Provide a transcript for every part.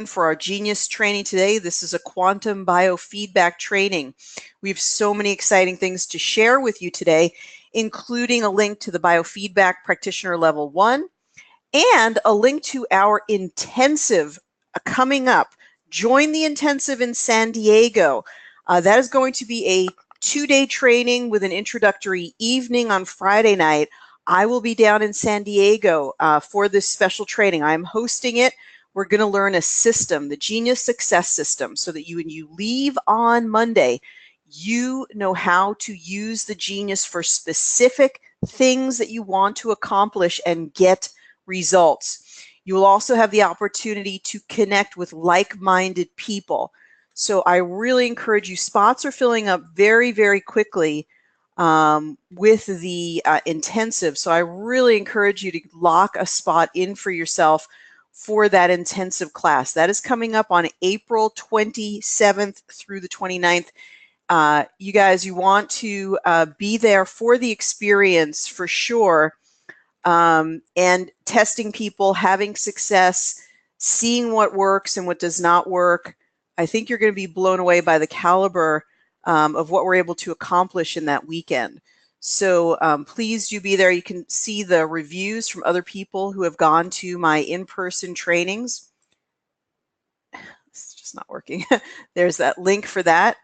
For our Genius training today. This is a Quantum Biofeedback training. We have so many exciting things to share with you today, including a link to the Biofeedback Practitioner Level 1 and a link to our intensive coming up. Join the intensive in San Diego. That is going to be a 2-day training with an introductory evening on Friday night. I will be down in San Diego for this special training. I'm hosting it. We're going to learn a system, the Genius Success System, so that when you leave on Monday, you know how to use the Genius for specific things that you want to accomplish and get results. You will also have the opportunity to connect with like-minded people. So I really encourage you. Spots are filling up very, very quickly with the intensive. So I really encourage you to lock a spot in for yourself for that intensive class. That is coming up on April 27th through the 29th. You guys, you want to be there for the experience for sure, and testing people, having success, seeing what works and what does not work. I think you're going to be blown away by the caliber of what we're able to accomplish in that weekend. So please do be there. You can see the reviews from other people who have gone to my in-person trainings. It's just not working. There's that link for that.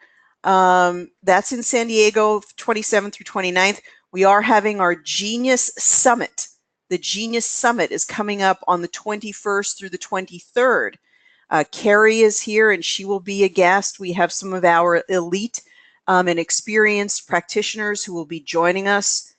That's in San Diego, 27th through 29th. We are having our Genius Summit. The Genius Summit is coming up on the 21st through the 23rd. Carrie is here and she will be a guest. We have some of our elite and experienced practitioners who will be joining us.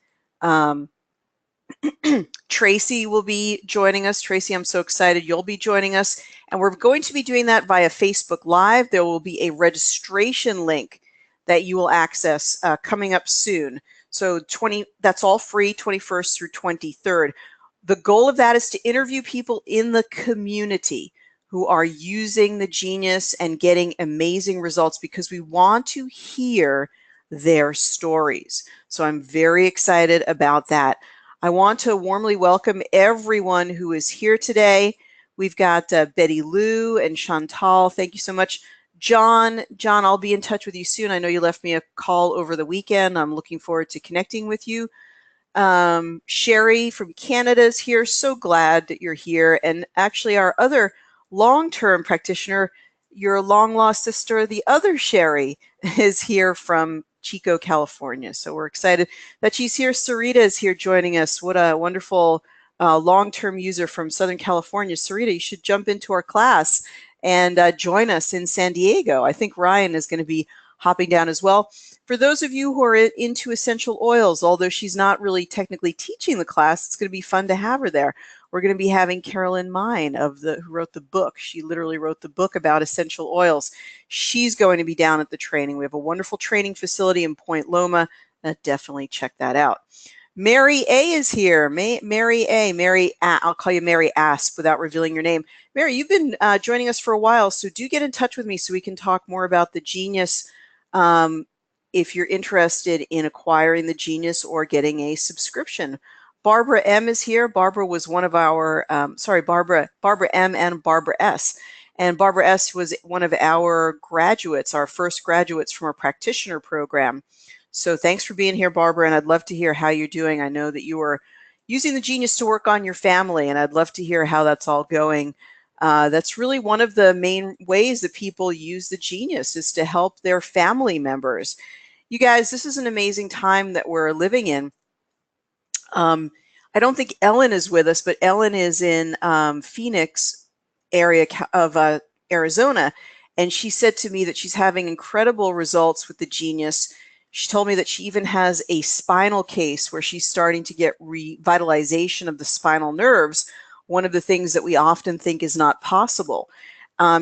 Tracy will be joining us. Tracy, I'm so excited you'll be joining us. And we're going to be doing that via Facebook Live. There will be a registration link that you will access coming up soon. So that's all free, 21st through 23rd. The goal of that is to interview people in the community who are using the Genius and getting amazing results, because we want to hear their stories. So I'm very excited about that. I want to warmly welcome everyone who is here today. We've got Betty Lou and Chantal. Thank you so much. John, I'll be in touch with you soon. I know you left me a call over the weekend. I'm looking forward to connecting with you. Sherry from Canada is here. So glad that you're here. And actually our other long-term practitioner, your long-lost sister, the other Sherry, is here from Chico, California. So we're excited that she's here. Sarita is here joining us. What a wonderful long-term user from Southern California. Sarita, you should jump into our class and join us in San Diego. I think Ryan is going to be hopping down as well. For those of you who are into essential oils, although she's not really technically teaching the class, it's going to be fun to have her there. We're going to be having Carolyn Mine, who wrote the book. She literally wrote the book about essential oils. She's going to be down at the training. We have a wonderful training facility in Point Loma. Definitely check that out. Mary A is here. Mary A. I'll call you Mary Asp without revealing your name. Mary, you've been joining us for a while, so do get in touch with me so we can talk more about the Genius if you're interested in acquiring the Genius or getting a subscription. Barbara M is here. Barbara was one of our, Barbara M and Barbara S. And Barbara S was one of our graduates, our first graduates from our practitioner program. So thanks for being here, Barbara, and I'd love to hear how you're doing. I know that you are using the Genius to work on your family, and I'd love to hear how that's all going. That's really one of the main ways that people use the Genius, is to help their family members. You guys, this is an amazing time that we're living in. I don't think Ellen is with us, but Ellen is in Phoenix area of Arizona, and she said to me that she's having incredible results with the Genius. She told me that she even has a spinal case where she's starting to get revitalization of the spinal nerves, one of the things that we often think is not possible.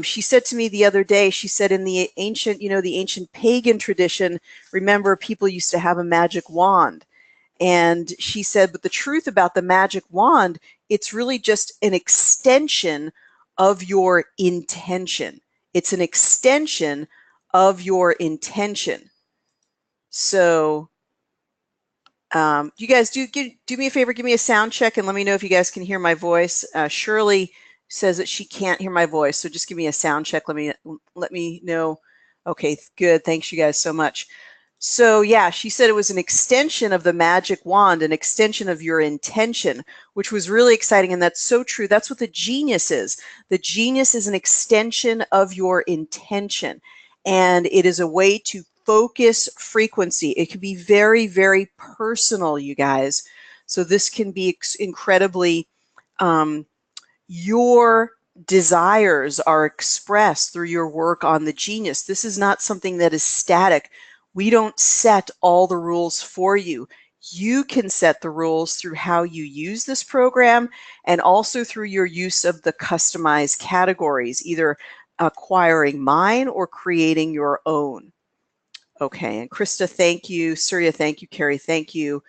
She said to me the other day, she said in the ancient, the ancient pagan tradition, remember, people used to have a magic wand. And she said, but the truth about the magic wand, it's really just an extension of your intention. It's an extension of your intention. So you guys do me a favor, give me a sound check and let me know if you guys can hear my voice. Shirley says that she can't hear my voice. So just give me a sound check. Let me know. Okay, good. Thanks you guys so much. So yeah, she said it was an extension of the magic wand, an extension of your intention, which was really exciting. And that's so true. That's what the genius is. The genius is an extension of your intention. And it is a way to focus frequency. It can be very, very personal, you guys. So this can be incredibly, your desires are expressed through your work on the genius. This is not something that is static. We don't set all the rules for you. You can set the rules through how you use this program and also through your use of the customized categories, either acquiring mine or creating your own. Okay, and Krista, thank you. Surya, thank you. Carrie, thank you.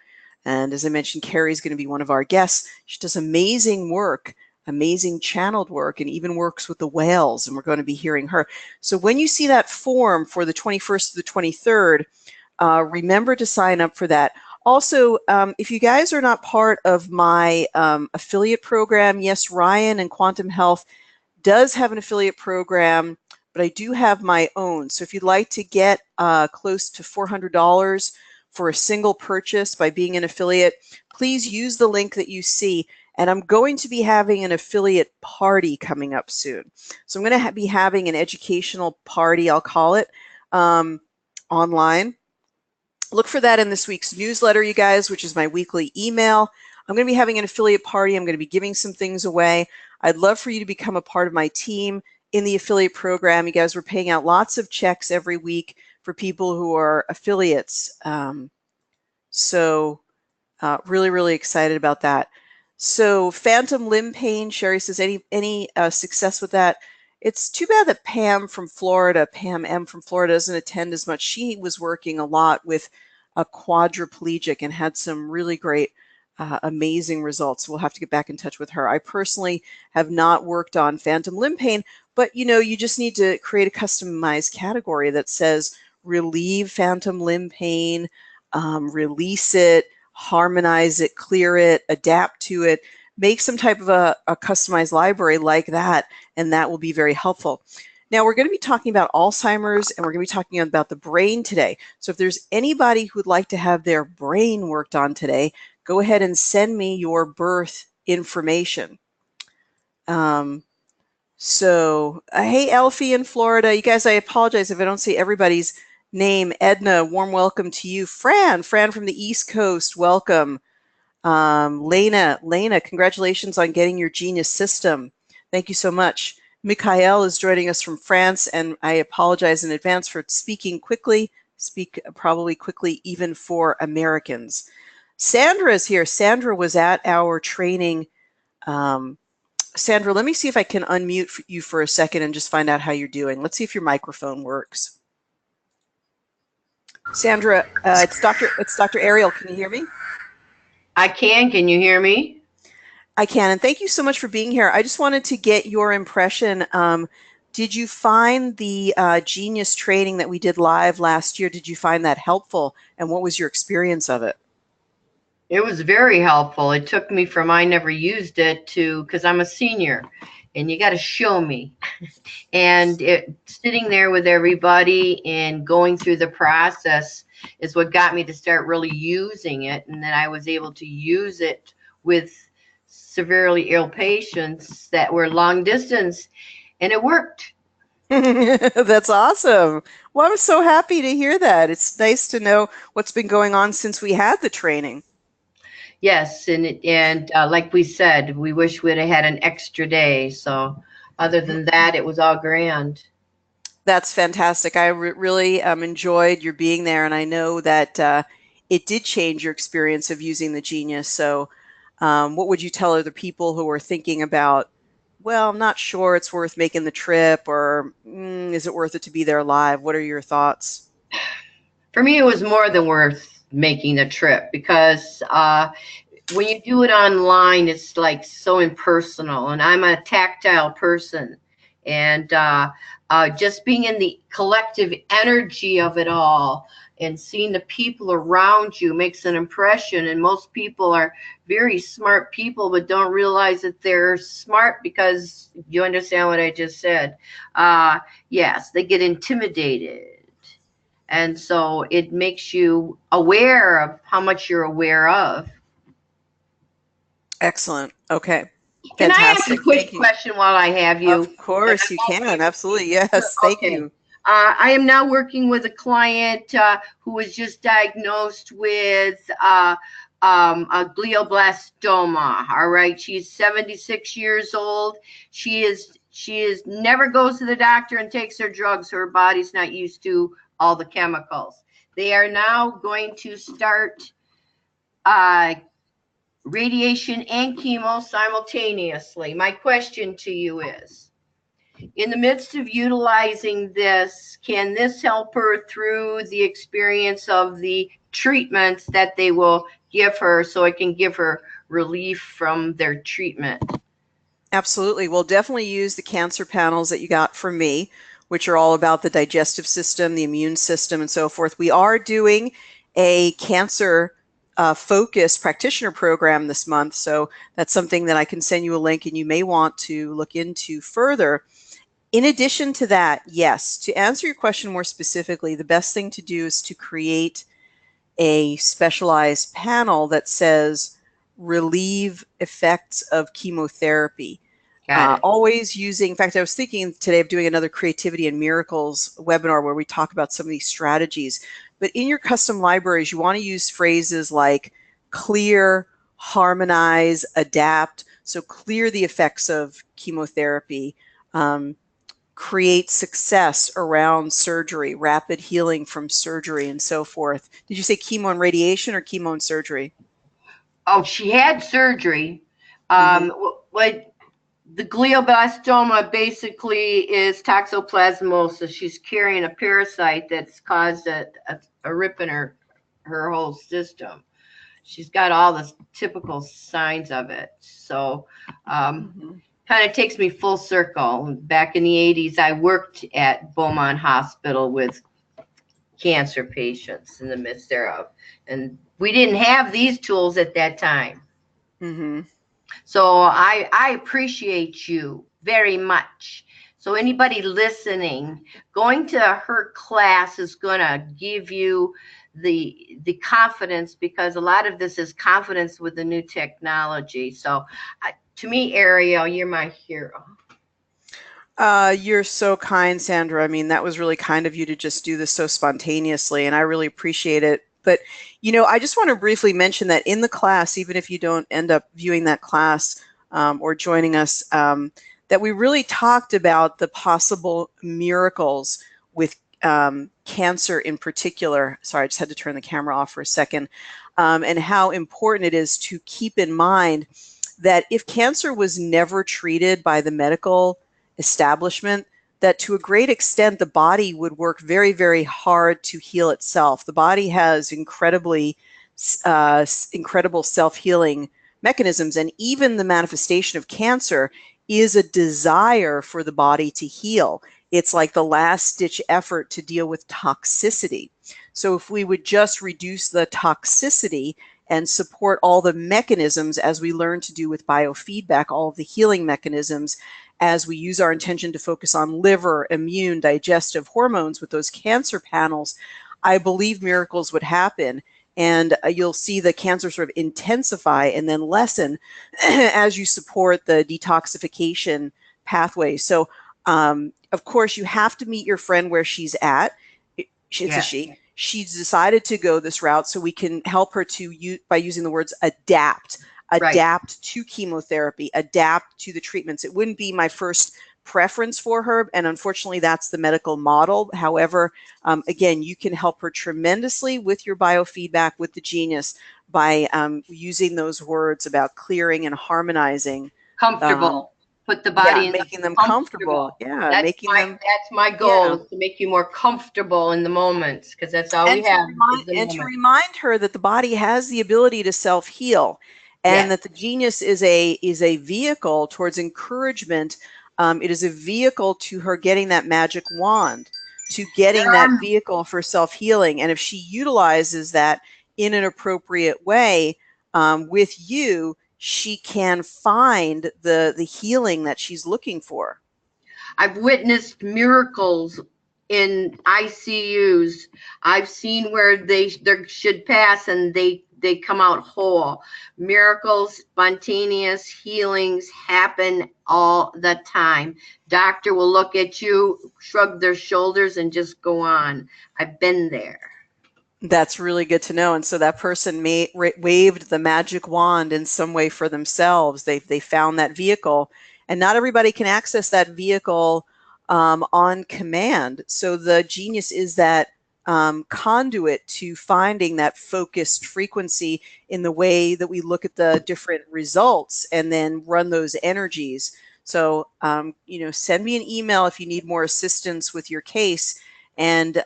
And as I mentioned, Carrie's going to be one of our guests. She does amazing work, amazing channeled work, and even works with the whales, and we're going to be hearing her. So when you see that form for the 21st to the 23rd, remember to sign up for that. Also, if you guys are not part of my affiliate program, yes, Ryan and Quantum Health does have an affiliate program, but I do have my own. So if you'd like to get close to $400 for a single purchase by being an affiliate, please use the link that you see. And I'm going to be having an affiliate party coming up soon. So I'm going to be having an educational party, I'll call it, online. Look for that in this week's newsletter, you guys, which is my weekly email. I'm going to be having an affiliate party. I'm going to be giving some things away. I'd love for you to become a part of my team in the affiliate program. You guys, we're paying out lots of checks every week for people who are affiliates. Really, really excited about that. So phantom limb pain, Sherry says, any success with that? It's too bad that Pam M from Florida doesn't attend as much. She was working a lot with a quadriplegic and had some really great, amazing results. We'll have to get back in touch with her. I personally have not worked on phantom limb pain, but you just need to create a customized category that says relieve phantom limb pain, release it, harmonize it, clear it, adapt to it, make some type of a customized library like that, and that will be very helpful. Now we're going to be talking about Alzheimer's, and we're going to be talking about the brain today. So if there's anybody who would like to have their brain worked on today, go ahead and send me your birth information. Hey, Elfie in Florida. You guys, I apologize if I don't see everybody's name. Edna, warm welcome to you. Fran from the East Coast, welcome. Lena, congratulations on getting your genius system. Thank you so much. Mikhail is joining us from France, and I apologize in advance for speaking quickly. Speak probably quickly even for Americans. Sandra is here. Sandra was at our training. Sandra, let me see if I can unmute you for a second and just find out how you're doing. Let's see if your microphone works. Sandra, it's Dr. Ariel. Can you hear me? I can. Can you hear me? I can. And thank you so much for being here. I just wanted to get your impression. Did you find the Genius training that we did live last year, did you find that helpful? And what was your experience of it? It was very helpful. It took me from I never used it to, because I'm a senior and you got to show me. And sitting there with everybody and going through the process is what got me to start really using it. And then I was able to use it with severely ill patients that were long distance, and it worked. That's awesome. Well, I'm so happy to hear that. It's nice to know what's been going on since we had the training. Yes, and like we said, we wish we'd have had an extra day. So other than that, it was all grand. That's fantastic. I really enjoyed your being there, and I know that it did change your experience of using the Genius. So what would you tell other people who are thinking about, well, I'm not sure it's worth making the trip, or is it worth it to be there live? What are your thoughts? For me, it was more than worth making the trip because when you do it online, it's like so impersonal, and I'm a tactile person. And just being in the collective energy of it all and seeing the people around you makes an impression. And most people are very smart people, but don't realize that they're smart, because you understand what I just said. Yes, they get intimidated. And so it makes you aware of how much you're aware of. Excellent. Okay. Can I ask a Fantastic. quick Thank you. question while I have you? Of course you can. Absolutely. Yes. Thank Okay. you. I am now working with a client who was just diagnosed with a glioblastoma. All right, she's 76 years old. She is never goes to the doctor and takes her drugs. Her body's not used to all the chemicals. They are now going to start radiation and chemo simultaneously. My question to you is, in the midst of utilizing this, can this help her through the experience of the treatments that they will give her, so it can give her relief from their treatment? Absolutely. We'll definitely use the cancer panels that you got from me, which are all about the digestive system, the immune system, and so forth. We are doing a cancer focused practitioner program this month, so that's something that I can send you a link and you may want to look into further. In addition to that, yes, to answer your question more specifically, the best thing to do is to create a specialized panel that says relieve effects of chemotherapy. Got it. Always using, in fact, I was thinking today of doing another Creativity and Miracles webinar where we talk about some of these strategies. But in your custom libraries, you want to use phrases like clear, harmonize, adapt. So clear the effects of chemotherapy, create success around surgery, rapid healing from surgery, and so forth. Did you say chemo and radiation or chemo and surgery? Oh, she had surgery. What the glioblastoma basically is toxoplasmosis. She's carrying a parasite that's caused a rip in her whole system. She's got all the typical signs of it. So kind of takes me full circle. Back in the 80s, I worked at Beaumont Hospital with cancer patients in the midst thereof. And we didn't have these tools at that time. So I appreciate you very much. So anybody listening, going to her class is going to give you the confidence, because a lot of this is confidence with the new technology. So to me, Ariel, you're my hero. You're so kind, Sandra. I mean, that was really kind of you to just do this so spontaneously, and I really appreciate it. But, you know, I just want to briefly mention that in the class, even if you don't end up viewing that class or joining us, that we really talked about the possible miracles with cancer in particular. Sorry, I just had to turn the camera off for a second. And how important it is to keep in mind that if cancer was never treated by the medical establishment, that to a great extent the body would work very, very hard to heal itself. The body has incredible self-healing mechanisms, and even the manifestation of cancer is a desire for the body to heal. It's like the last-ditch effort to deal with toxicity. So if we would just reduce the toxicity and support all the mechanisms, as we learn to do with biofeedback, all of the healing mechanisms, as we use our intention to focus on liver, immune, digestive, hormones with those cancer panels, I believe miracles would happen. And you'll see the cancer sort of intensify and then lessen as you support the detoxification pathway. So, of course, you have to meet your friend where she's at. It's a she. She's decided to go this route, so we can help her to by using the words adapt to chemotherapy, adapt to the treatments. It wouldn't be my first preference for her, and unfortunately that's the medical model. However, again, you can help her tremendously with your biofeedback with the genius by using those words about clearing and harmonizing. Comfortable. Put the body in making them comfortable. Yeah, that's my goal, is to make you more comfortable in the moments, because that's all we have. To remind her that the body has the ability to self-heal, and that the genius is a vehicle towards encouragement It is a vehicle to her getting that magic wand, to getting that vehicle for self-healing. And if she utilizes that in an appropriate way with you, she can find the healing that she's looking for. I've witnessed miracles in ICUs. I've seen where they should pass and they come out whole. Miracles, spontaneous healings happen all the time. Doctor will look at you, shrug their shoulders, and just go on. I've been there. That's really good to know. And so that person waved the magic wand in some way for themselves. They found that vehicle, and not everybody can access that vehicle on command. So the genius is that conduit to finding that focused frequency in the way that we look at the different results and then run those energies. So, send me an email if you need more assistance with your case. And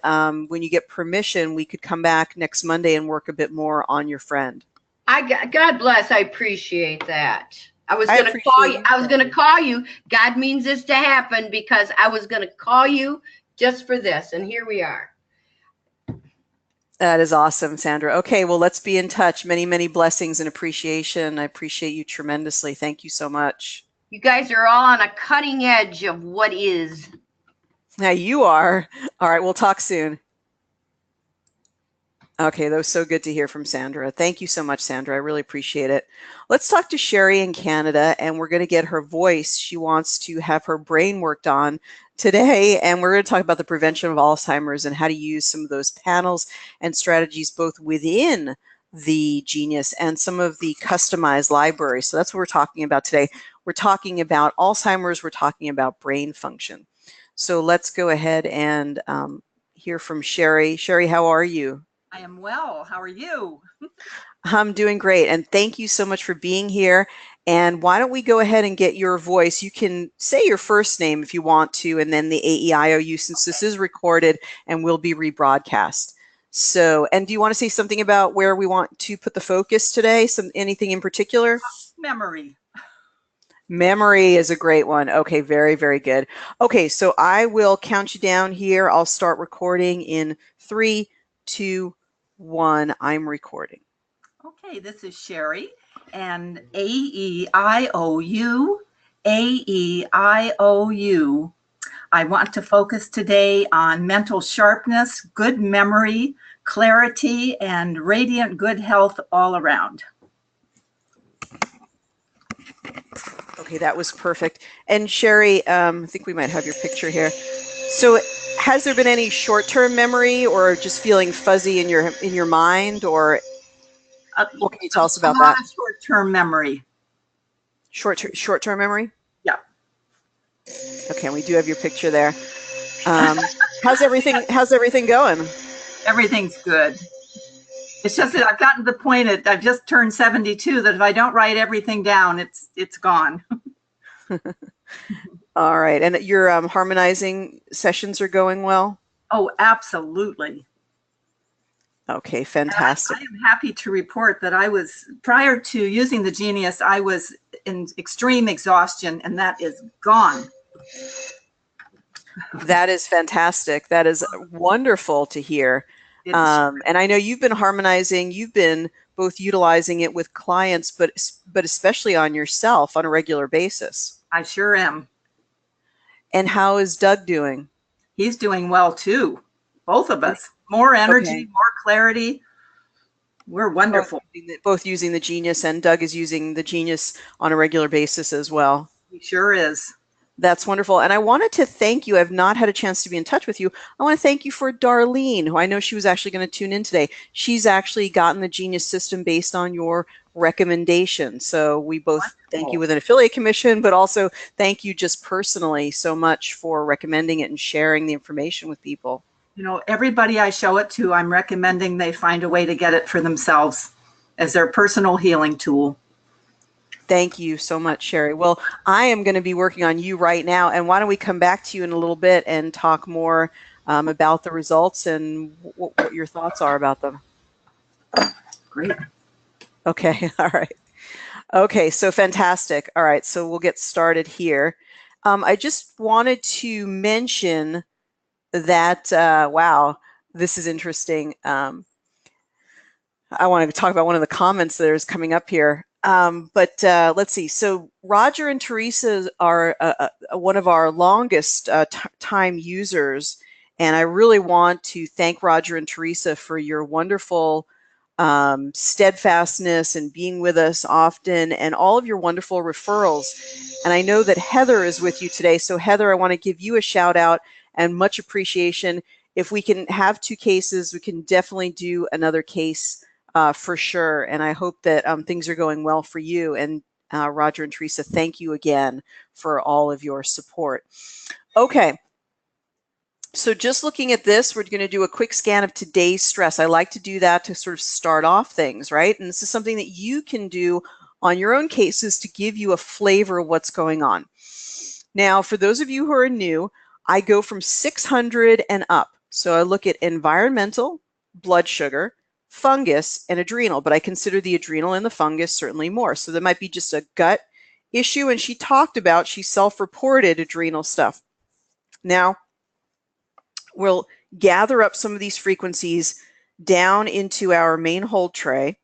when you get permission, we could come back next Monday and work a bit more on your friend. God bless. I appreciate that. I was going to call you. I was going to call you. God means this to happen because I was going to call you just for this. And here we are. That is awesome, Sandra. Okay, well, let's be in touch. Many, many blessings and appreciation. I appreciate you tremendously. Thank you so much. You guys are all on a cutting edge of what is. Now you are. All right, we'll talk soon. Okay, that was so good to hear from Sandra. Thank you so much, Sandra. I really appreciate it. Let's talk to Sherry in Canada, and we're going to get her voice. She wants to have her brain worked on today, and we're going to talk about the prevention of Alzheimer's and how to use some of those panels and strategies both within the Genius and some of the customized libraries. So that's what we're talking about today. We're talking about Alzheimer's. We're talking about brain function. So let's go ahead and hear from Sherry. Sherry, how are you? I am well. How are you? I'm doing great. And thank you so much for being here. And why don't we go ahead and get your voice? You can say your first name if you want to, and then the AEIOU, since this is recorded and will be rebroadcast. So, and do you want to say something about where we want to put the focus today? Anything in particular? Memory. Memory is a great one. Okay, very, very good. Okay, so I will count you down here. I'll start recording in 3, 2, 1. I'm recording. Okay, this is Sherry, and AEIOU, AEIOU. I want to focus today on mental sharpness, good memory, clarity, and radiant good health all around. Okay, that was perfect. And Sherry, I think we might have your picture here. So has there been any short-term memory or just feeling fuzzy in your mind, or what can you tell us about that? Short-term memory. Short-term memory? Yeah. Okay, we do have your picture there. How's everything going? Everything's good. It's just that I've gotten to the point that I've just turned 72 that if I don't write everything down, it's gone. All right, and your harmonizing sessions are going well? Oh, absolutely. Okay, fantastic. I am happy to report that prior to using the Genius, I was in extreme exhaustion, and that is gone. That is fantastic. That is wonderful to hear. And I know you've been harmonizing, you've been both utilizing it with clients, but especially on yourself on a regular basis. I sure am. And how is Doug doing? He's doing well too. Both of us. More energy, more clarity. We're wonderful. Both using the Genius, and Doug is using the Genius on a regular basis as well. He sure is. That's wonderful. And I wanted to thank you. I've not had a chance to be in touch with you. I want to thank you for Darlene, who I know she was actually going to tune in today. She's actually gotten the Genius system based on your recommendation. So we both thank you with an affiliate commission, but also thank you just personally so much for recommending it and sharing the information with people. You know, everybody I show it to, I'm recommending they find a way to get it for themselves as their personal healing tool. Thank you so much, Sherry. Well, I am going to be working on you right now, and why don't we come back to you in a little bit and talk more about the results and what your thoughts are about them. Great. Okay, all right. Okay, so fantastic. All right, so we'll get started here. I just wanted to mention that, wow, this is interesting. I want to talk about one of the comments that is coming up here. But let's see. So Roger and Teresa are one of our longest time users. And I really want to thank Roger and Teresa for your wonderful steadfastness and being with us often and all of your wonderful referrals. And I know that Heather is with you today. So Heather, I want to give you a shout out and much appreciation. If we can have 2 cases, we can definitely do another case for sure. And I hope that things are going well for you. And Roger and Teresa, thank you again for all of your support. Okay. So just looking at this, we're going to do a quick scan of today's stress. I like to do that to sort of start off things, right? And this is something that you can do on your own cases to give you a flavor of what's going on. Now, for those of you who are new, I go from 600 and up. So I look at environmental, blood sugar, fungus, and adrenal, but I consider the adrenal and the fungus certainly more. So there might be just a gut issue, and she talked about, she self-reported adrenal stuff. Now, we'll gather up some of these frequencies down into our main hold tray,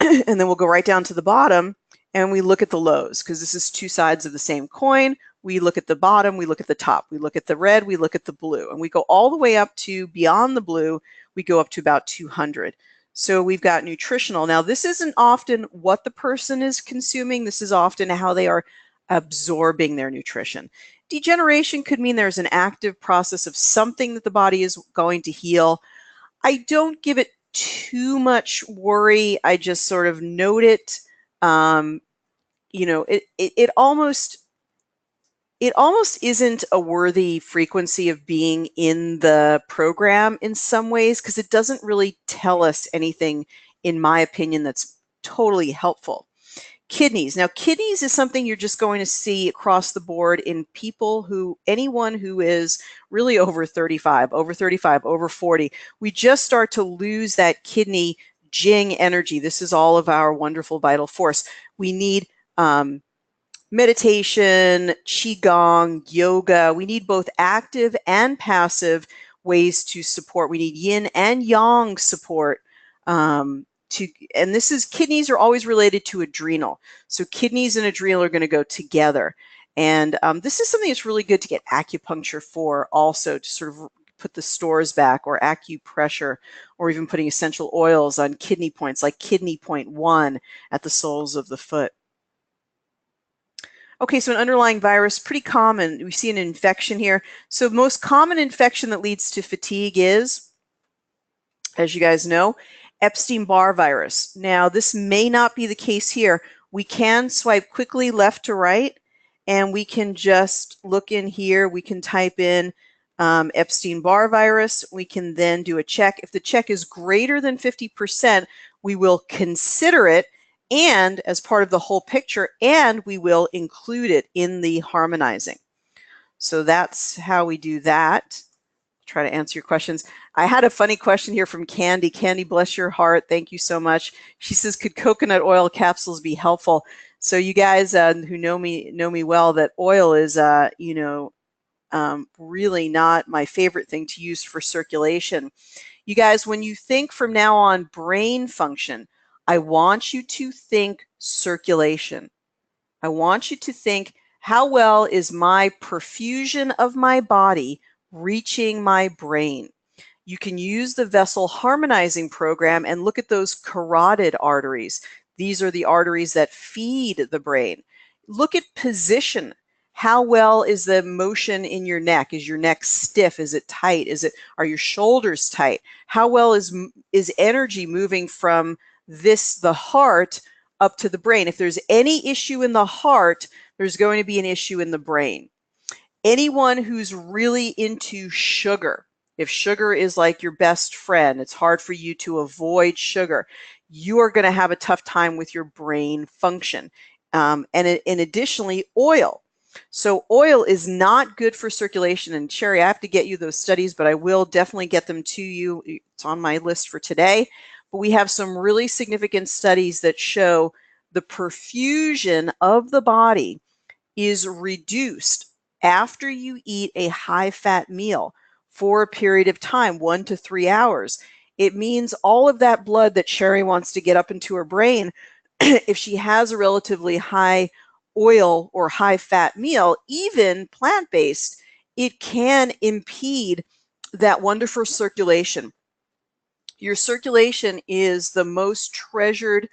and then we'll go right down to the bottom and we look at the lows, because this is 2 sides of the same coin. We look at the bottom, we look at the top, we look at the red, we look at the blue, and we go all the way up to beyond the blue, we go up to about 200. So we've got nutritional. Now, this isn't often what the person is consuming. This is often how they are absorbing their nutrition. Degeneration could mean there's an active process of something that the body is going to heal. I don't give it too much worry. I just sort of note it. You know, it almost isn't a worthy frequency of being in the program in some ways, because it doesn't really tell us anything, in my opinion, that's totally helpful. Kidneys. Now, kidneys is something you're just going to see across the board in people anyone who is really over 35, over 40. We just start to lose that kidney jing energy. This is all of our wonderful vital force. We need meditation, qigong, yoga. We need both active and passive ways to support. We need yin and yang support. And this is, kidneys are always related to adrenal. So kidneys and adrenal are going to go together. And this is something that's really good to get acupuncture for also, to sort of put the stores back, or acupressure, or even putting essential oils on kidney points, like kidney point 1 at the soles of the foot. Okay, so an underlying virus, pretty common. We see an infection here. So most common infection that leads to fatigue is, as you guys know, Epstein-Barr virus. Now, this may not be the case here. We can swipe quickly left to right, and we can just look in here. We can type in Epstein-Barr virus. We can then do a check. If the check is greater than 50%, we will consider it and as part of the whole picture, and we will include it in the harmonizing. So that's how we do that. Try to answer your questions. I had a funny question here from Candy. Candy, bless your heart. Thank you so much. She says, could coconut oil capsules be helpful? So you guys who know me well, that oil is, really not my favorite thing to use for circulation. You guys, when you think from now on brain function, I want you to think circulation. I want you to think, how well is my perfusion of my body reaching my brain? You can use the vessel harmonizing program and look at those carotid arteries. These are the arteries that feed the brain. Look at position. How well is the motion in your neck? Is your neck stiff? Is it tight? Are your shoulders tight? How well is energy moving from the heart up to the brain? If there's any issue in the heart, there's going to be an issue in the brain. Anyone who's really into sugar, if sugar is like your best friend, it's hard for you to avoid sugar, you are going to have a tough time with your brain function. And additionally, oil. So oil is not good for circulation. And Sherry, I have to get you those studies, but I will definitely get them to you. It's on my list for today. But we have some really significant studies that show the perfusion of the body is reduced after you eat a high-fat meal for a period of time, 1 to 3 hours. It means all of that blood that Sherry wants to get up into her brain, if she has a relatively high oil or high fat meal, even plant-based, it can impede that wonderful circulation. Your circulation is the most treasured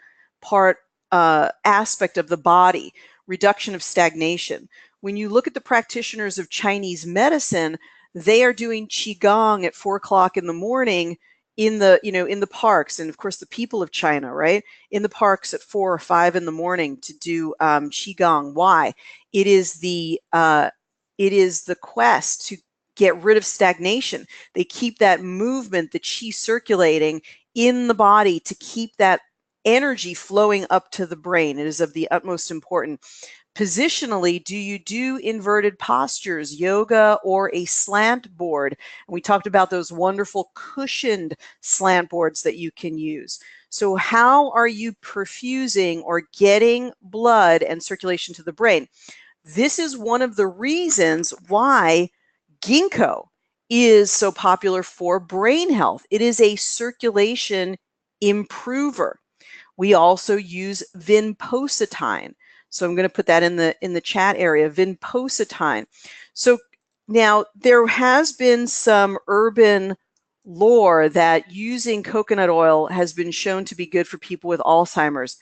aspect of the body, reduction of stagnation. When you look at the practitioners of Chinese medicine, they are doing qigong at 4 o'clock in the morning in the parks, and of course the people of China, right, in the parks at 4 or 5 in the morning to do qigong. Why? It is the quest to get rid of stagnation. They keep that movement, the qi circulating in the body to keep that energy flowing up to the brain. It is of the utmost importance. Positionally, do you do inverted postures, yoga, or a slant board? And we talked about those wonderful cushioned slant boards that you can use. So how are you perfusing or getting blood and circulation to the brain? This is one of the reasons why ginkgo is so popular for brain health. It is a circulation improver. We also use vinpocetine. So I'm going to put that in the chat area, vinpocetine. So now there has been some urban lore that using coconut oil has been shown to be good for people with Alzheimer's.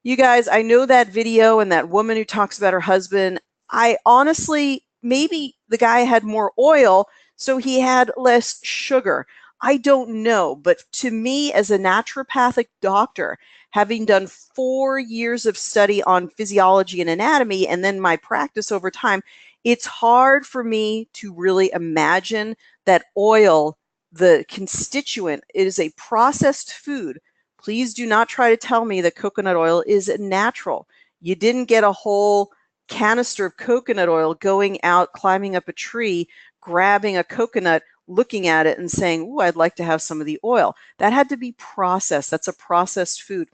You guys, I know that video and that woman who talks about her husband. I honestly, maybe the guy had more oil, so he had less sugar. I don't know, but to me as a naturopathic doctor, having done 4 years of study on physiology and anatomy and then my practice over time, it's hard for me to really imagine that oil, the constituent, it is a processed food. Please do not try to tell me that coconut oil is natural. You didn't get a whole canister of coconut oil going out, climbing up a tree, grabbing a coconut, looking at it and saying, "Ooh, I'd like to have some of the oil." That had to be processed. That's a processed food.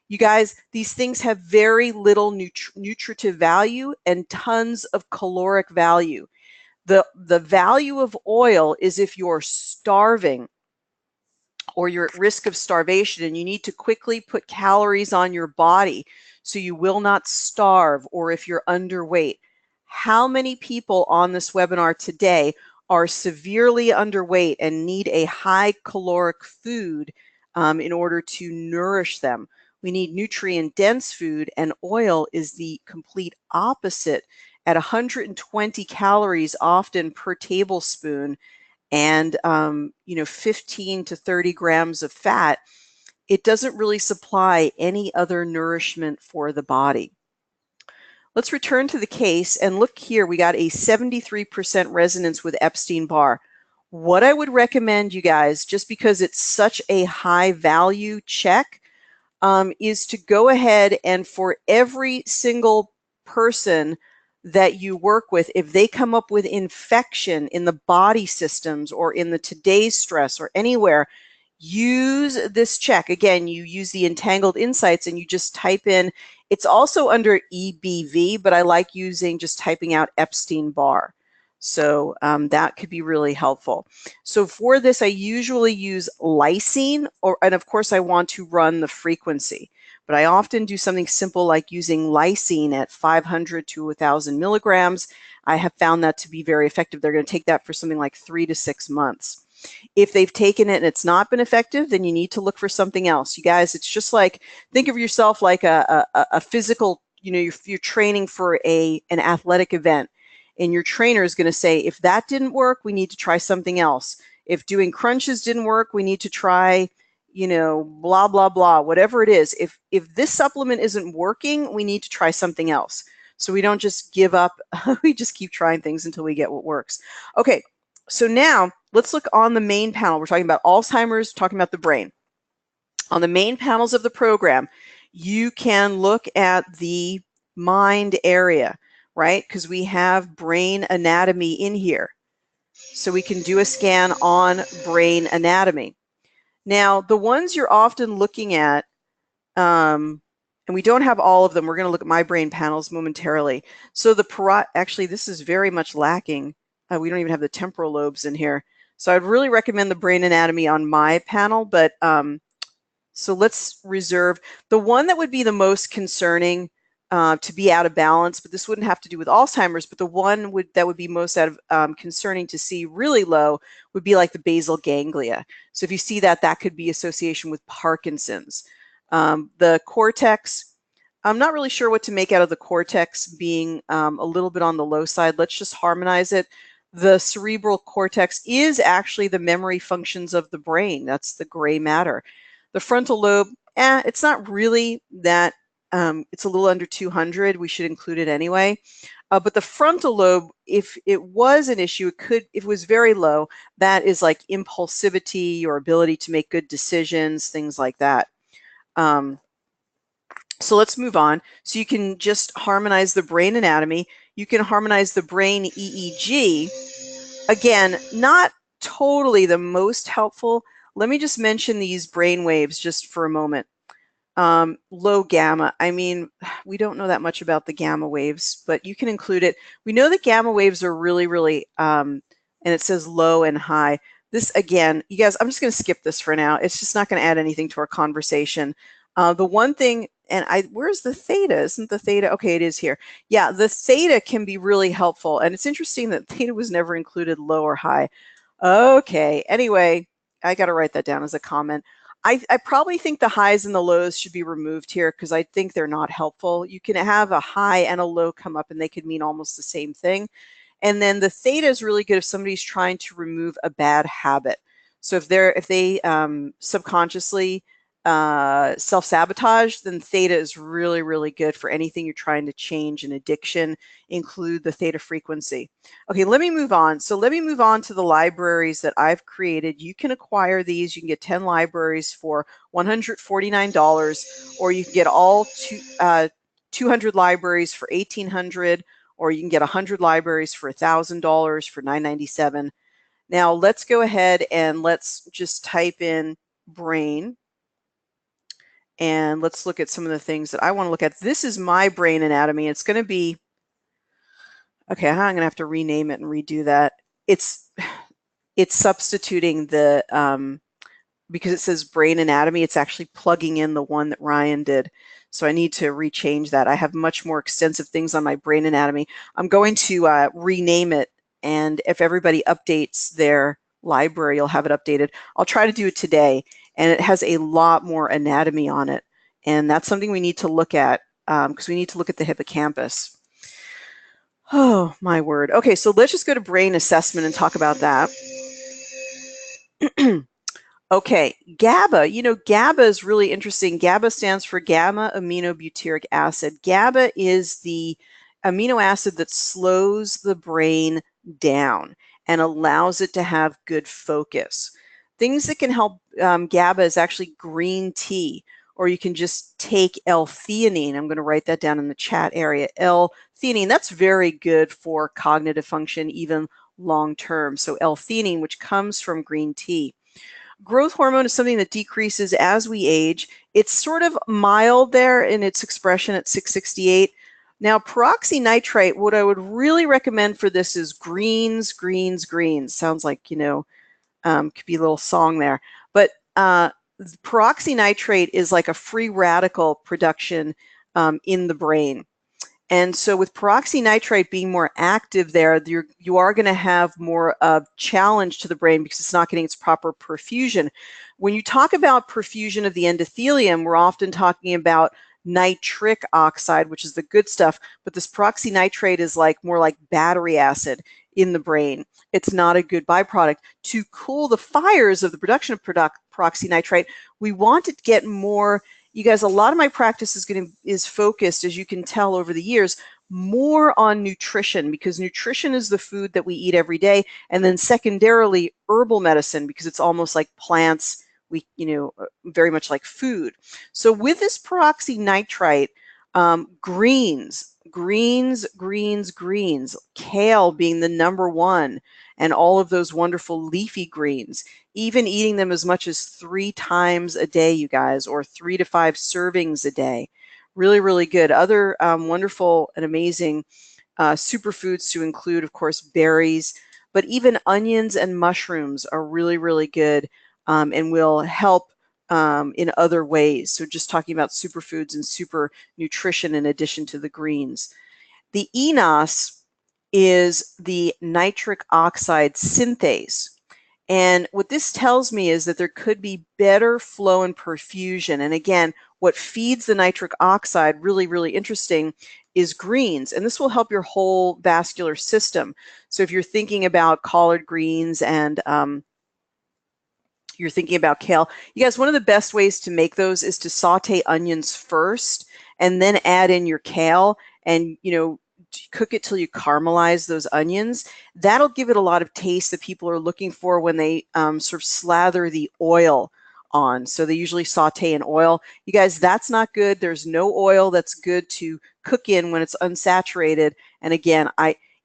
You guys, these things have very little nutritive value and tons of caloric value. The value of oil is if you're starving or you're at risk of starvation and you need to quickly put calories on your body so you will not starve, or if you're underweight. How many people on this webinar today are severely underweight and need a high caloric food in order to nourish them? We need nutrient dense food, and oil is the complete opposite at 120 calories often per tablespoon, and 15 to 30 grams of fat. It doesn't really supply any other nourishment for the body. Let's return to the case and look here. We got a 73% resonance with Epstein-Barr. What I would recommend you guys, just because it's such a high value check, is to go ahead and for every single person that you work with, if they come up with infection in the body systems or in the today's stress or anywhere, use this check. Again, you use the Entangled Insights and you just type in, it's also under EBV, but I like using just typing out Epstein-Barr. So that could be really helpful. So for this, I usually use lysine, and of course I want to run the frequency, but I often do something simple like using lysine at 500 to 1,000 milligrams. I have found that to be very effective. They're going to take that for something like 3 to 6 months. If they've taken it and it's not been effective, then you need to look for something else. You guys, it's just like, think of yourself like a physical, you're training for an athletic event. And your trainer is going to say, if that didn't work, we need to try something else. If doing crunches didn't work, we need to try, blah, blah, blah, whatever it is. If this supplement isn't working, we need to try something else. So we don't just give up. We just keep trying things until we get what works. Okay, so now let's look on the main panel. We're talking about Alzheimer's, talking about the brain. On the main panels of the program, you can look at the mind area, right? Because we have brain anatomy in here. So we can do a scan on brain anatomy. Now, the ones you're often looking at And we don't have all of them. We're going to look at my brain panels momentarily. So actually, this is very much lacking. We don't even have the temporal lobes in here. So I'd really recommend the brain anatomy on my panel, but so let's reserve the one that would be the most concerning to be out of balance, but this wouldn't have to do with Alzheimer's, but the one that would be most out of concerning to see really low would be like the basal ganglia. So if you see that, that could be association with Parkinson's. The cortex, I'm not really sure what to make out of the cortex being a little bit on the low side. Let's just harmonize it. The cerebral cortex is actually the memory functions of the brain. That's the gray matter. The frontal lobe, it's not really that, it's a little under 200. We should include it anyway. But the frontal lobe, if it was an issue, if it was very low, that is like impulsivity, your ability to make good decisions, things like that. So let's move on. So you can just harmonize the brain anatomy. You can harmonize the brain EEG. Again, not totally the most helpful. Let me just mention these brain waves just for a moment. Low gamma. I mean, we don't know that much about the gamma waves, but you can include it. We know that gamma waves are really, really, and it says low and high. This, again, you guys, I'm just going to skip this for now. It's just not going to add anything to our conversation. The one thing, and where's the theta? Isn't the theta? Okay, it is here. Yeah, the theta can be really helpful. And it's interesting that theta was never included low or high. Okay, anyway, I got to write that down as a comment. I probably think the highs and the lows should be removed here because I think they're not helpful. You can have a high and a low come up and they could mean almost the same thing. And then the theta is really good if somebody's trying to remove a bad habit. So if they subconsciously self-sabotage, then theta is really, really good for anything you're trying to change. An addiction, include the theta frequency. Okay, let me move on. So let me move on to the libraries that I've created. You can acquire these. You can get 10 libraries for $149, or you can get all 200 libraries for $1,800, or you can get 100 libraries for $1,000 for $997. Now let's go ahead and let's just type in brain. And let's look at some of the things that I want to look at. This is my brain anatomy. It's going to be, okay, I'm going to have to rename it and redo that. It's substituting the, because it says brain anatomy, it's actually plugging in the one that Ryan did. So I need to rechange that. I have much more extensive things on my brain anatomy. I'm going to rename it, and if everybody updates their library, you'll have it updated. I'll try to do it today, and it has a lot more anatomy on it. And that's something we need to look at because we need to look at the hippocampus. Oh, my word. Okay, so let's just go to brain assessment and talk about that. Okay, GABA. You know, GABA is really interesting. GABA stands for gamma aminobutyric acid. GABA is the amino acid that slows the brain down and allows it to have good focus. Things that can help GABA is actually green tea, or you can just take L-theanine. I'm going to write that down in the chat area. L-theanine, that's very good for cognitive function, even long term. So L-theanine, which comes from green tea. Growth hormone is something that decreases as we age. It's sort of mild there in its expression at 668. Now, peroxynitrite, what I would really recommend for this is greens, greens, greens. Sounds like, you know, could be a little song there. But peroxynitrite is like a free radical production in the brain. And so with peroxynitrite being more active there, you are going to have more challenge to the brain because it's not getting its proper perfusion. When you talk about perfusion of the endothelium, we're often talking about nitric oxide, which is the good stuff, but this peroxynitrite is like more like battery acid in the brain. It's not a good byproduct. To cool the fires of the production of peroxynitrite, we want to get more. You guys, a lot of my practice is focused, as you can tell over the years, more on nutrition, because nutrition is the food that we eat every day, and then secondarily herbal medicine, because it's almost like plants, very much like food. So with this peroxynitrite, greens, kale being the #1, and all of those wonderful leafy greens, even eating them as much as 3 times a day, you guys, or 3 to 5 servings a day. Really, really good. Other wonderful and amazing superfoods to include, of course, berries, but even onions and mushrooms are really, really good and will help in other ways. So just talking about superfoods and super nutrition in addition to the greens. The eNOS is the nitric oxide synthase. And what this tells me is that there could be better flow and perfusion. And again, what feeds the nitric oxide, really, really interesting, is greens. And this will help your whole vascular system. So if you're thinking about collard greens and you're thinking about kale, you guys, one of the best ways to make those is to saute onions first and then add in your kale and, cook it till you caramelize those onions. That'll give it a lot of taste that people are looking for when they sort of slather the oil on. So they usually saute in oil. You guys, that's not good. There's no oil that's good to cook in when it's unsaturated. And again,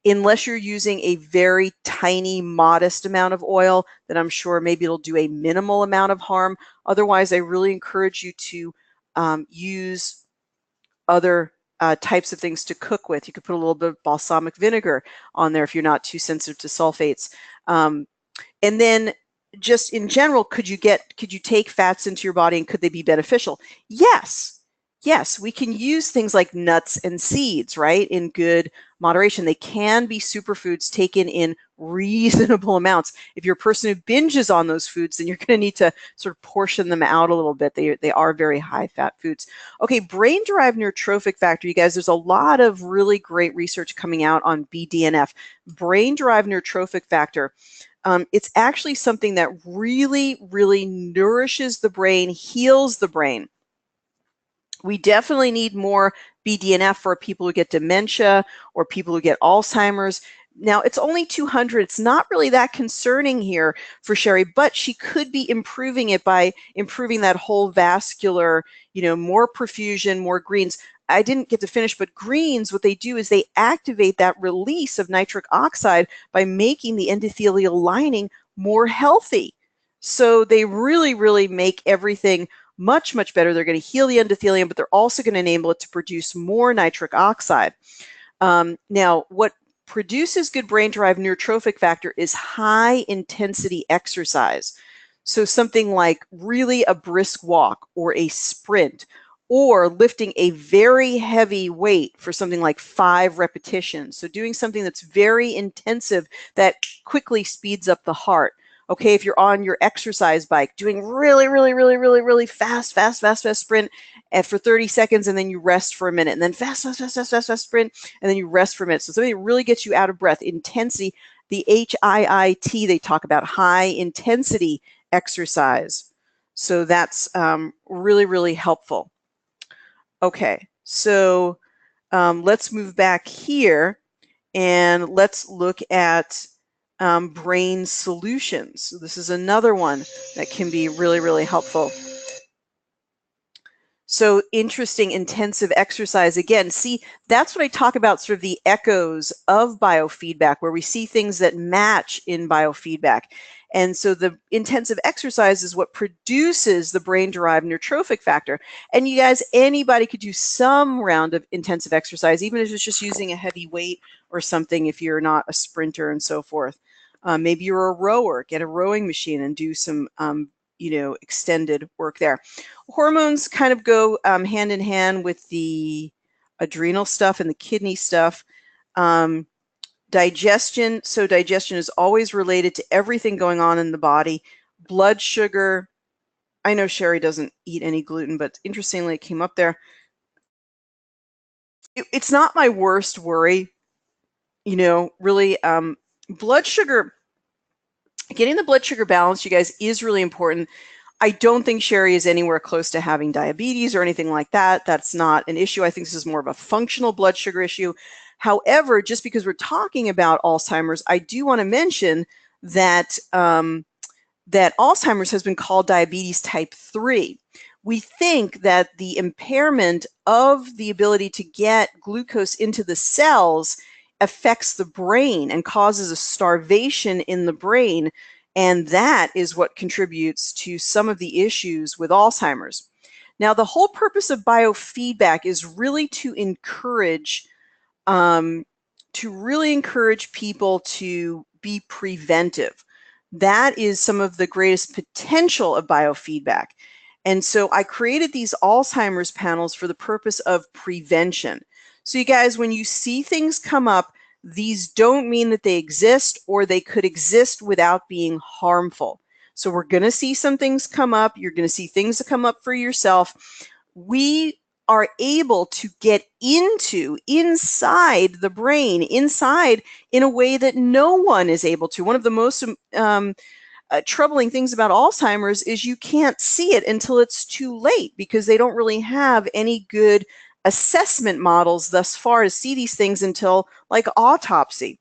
unless you're using a very tiny, modest amount of oil, then I'm sure maybe it'll do a minimal amount of harm. Otherwise, I really encourage you to use other types of things to cook with. You could put a little bit of balsamic vinegar on there if you're not too sensitive to sulfates. And then just in general, could you take fats into your body and could they be beneficial? Yes. Yes, we can use things like nuts and seeds, right, in good moderation. They can be superfoods taken in reasonable amounts. If you're a person who binges on those foods, then you're going to need to sort of portion them out a little bit. They are very high-fat foods. Okay, brain-derived neurotrophic factor, you guys, there's a lot of really great research coming out on BDNF. Brain-derived neurotrophic factor, it's actually something that really, really nourishes the brain, heals the brain. We definitely need more BDNF for people who get dementia or people who get Alzheimer's. Now, it's only 200. It's not really that concerning here for Sherry, but she could be improving it by improving that whole vascular, more perfusion, more greens. I didn't get to finish, but greens, what they do is they activate that release of nitric oxide by making the endothelial lining more healthy. So they really, really make everything much, much better. They're going to heal the endothelium, but they're also going to enable it to produce more nitric oxide. Now, what produces good brain-derived neurotrophic factor is high-intensity exercise. So something like really a brisk walk or a sprint, or lifting a very heavy weight for something like 5 repetitions. So doing something that's very intensive that quickly speeds up the heart. Okay, if you're on your exercise bike, doing really fast sprint for 30 seconds, and then you rest for a minute, and then fast sprint, and then you rest for a minute. So something that really gets you out of breath. Intensity, the HIIT, they talk about high intensity exercise. So that's really, really helpful. Okay, so let's move back here and let's look at brain solutions. So this is another one that can be really, really helpful. So interesting, intensive exercise. Again, see, that's what I talk about, sort of the echoes of biofeedback, where we see things that match in biofeedback. And so the intensive exercise is what produces the brain-derived neurotrophic factor. And you guys, anybody could do some round of intensive exercise, even if it's just using a heavy weight or something, if you're not a sprinter and so forth. Maybe you're a rower, get a rowing machine and do some extended work there. Hormones kind of go hand in hand with the adrenal stuff and the kidney stuff. Digestion, so digestion is always related to everything going on in the body. Blood sugar, I know Sherry doesn't eat any gluten, but interestingly it came up there. It's not my worst worry, really. Blood sugar, getting the blood sugar balance, you guys, is really important. I don't think Sherry is anywhere close to having diabetes or anything like that. That's not an issue. I think this is more of a functional blood sugar issue. However, just because we're talking about Alzheimer's, I do want to mention that that Alzheimer's has been called diabetes type 3. We think that the impairment of the ability to get glucose into the cells affects the brain and causes a starvation in the brain, and that is what contributes to some of the issues with Alzheimer's. Now, the whole purpose of biofeedback is really to encourage people to be preventive. That is some of the greatest potential of biofeedback. And so I created these Alzheimer's panels for the purpose of prevention. So you guys, when you see things come up, these don't mean that they exist, or they could exist without being harmful. So we're going to see some things come up. You're going to see things that come up for yourself. We are able to get inside the brain, inside in a way that no one is able to. One of the most troubling things about Alzheimer's is you can't see it until it's too late, because they don't really have any good assessment models thus far to see these things until like autopsy.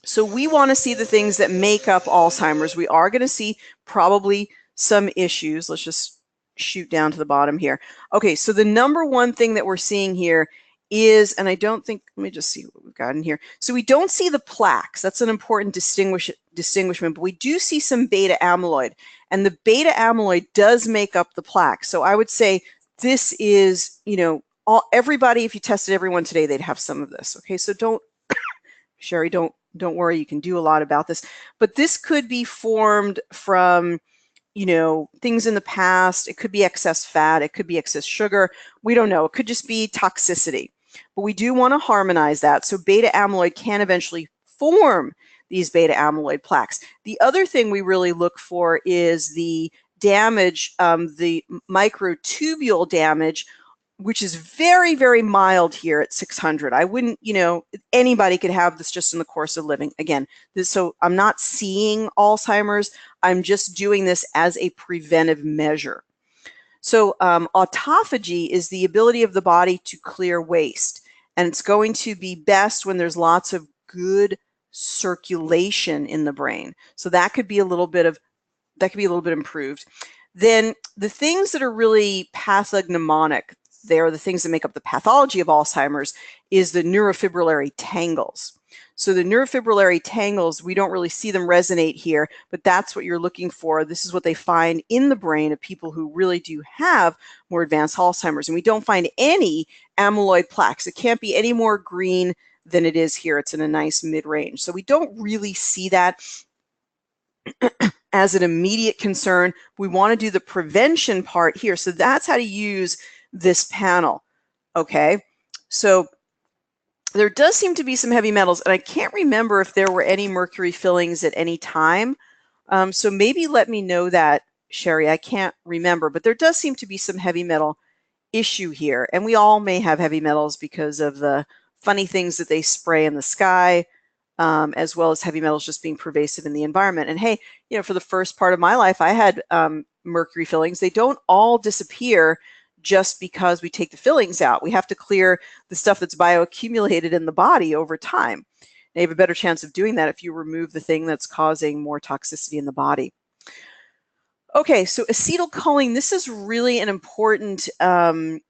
So we want to see the things that make up Alzheimer's. We are going to see probably some issues. Let's just shoot down to the bottom here. Okay, so the number one thing that we're seeing here is, and I don't think, let me just see what we've got in here. So we don't see the plaques. That's an important distinguishment, but we do see some beta amyloid, and the beta amyloid does make up the plaque. So I would say this is, you know, everybody, if you tested everyone today, they'd have some of this. Okay, so don't, Sherry, don't worry, you can do a lot about this, but this could be formed from, you know, things in the past. It could be excess fat, it could be excess sugar, we don't know. It could just be toxicity, but we do want to harmonize that. So beta amyloid can eventually form these beta amyloid plaques. The other thing we really look for is the damage, the microtubule damage, which is very, very mild here at 600. I wouldn't, you know, anybody could have this just in the course of living. Again, so I'm not seeing Alzheimer's. I'm just doing this as a preventive measure. So autophagy is the ability of the body to clear waste. And it's going to be best when there's lots of good circulation in the brain. So that could be a little bit improved. Then the things that are really pathognomonic, they are the things that make up the pathology of Alzheimer's, is the neurofibrillary tangles. So the neurofibrillary tangles, we don't really see them resonate here, but that's what you're looking for. This is what they find in the brain of people who really do have more advanced Alzheimer's. And we don't find any amyloid plaques. It can't be any more green than it is here. It's in a nice mid-range. So we don't really see that as an immediate concern. We want to do the prevention part here. So that's how to use this panel. Okay, so there does seem to be some heavy metals, and I can't remember if there were any mercury fillings at any time. So maybe let me know that, Sherry. I can't remember, but there does seem to be some heavy metal issue here, and we all may have heavy metals because of the funny things that they spray in the sky, as well as heavy metals just being pervasive in the environment. And hey, you know, for the first part of my life, I had mercury fillings. They don't all disappear just because we take the fillings out. We have to clear the stuff that's bioaccumulated in the body over time. And you have a better chance of doing that if you remove the thing that's causing more toxicity in the body. Okay, so acetylcholine, this is really an important, where